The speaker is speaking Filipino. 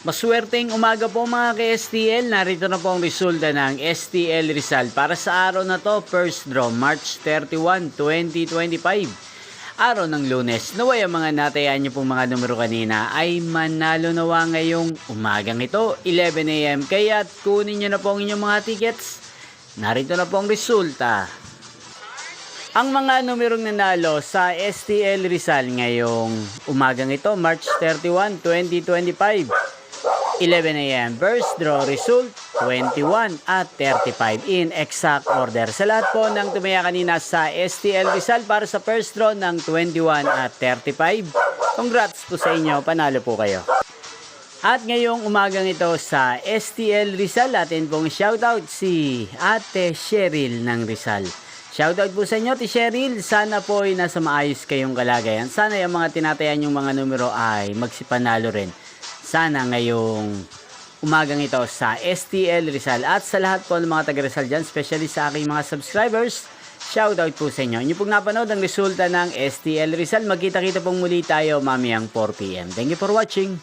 Maswerteng umaga po mga ka-STL. Narito na po ang resulta ng STL Rizal para sa araw na to, first draw, March 31, 2025. Araw ng Lunes. Naway ang mga natayan niyo pong mga numero kanina ay manalo nawa ngayong umagang ito, 11 AM. Kaya't kunin niyo na po ang inyong mga tickets. Narito na po ang resulta. Ang mga numerong nanalo sa STL Rizal ngayong umagang ito, March 31, 2025. 11 AM, first draw result, 21 at 35 in exact order. Sa lahat po ng tumaya kanina sa STL Rizal para sa first draw ng 21 at 35, congrats po sa inyo, panalo po kayo. At ngayong umagang ito sa STL Rizal, atin pong shoutout si Ate Cheryl ng Rizal. Shoutout po sa inyo, Ate Cheryl. Sana po ay nasa maayos kayong kalagayan. Sana yung mga tinatayan yung mga numero ay magsipanalo rin. Sana ngayong umagang ito sa STL Rizal at sa lahat po ng mga taga-Rizal dyan, especially sa aking mga subscribers, shoutout po sa inyo. Inyo pong napanood ang resulta ng STL Rizal. Magkita-kita pong muli tayo mamayang 4 PM. Thank you for watching.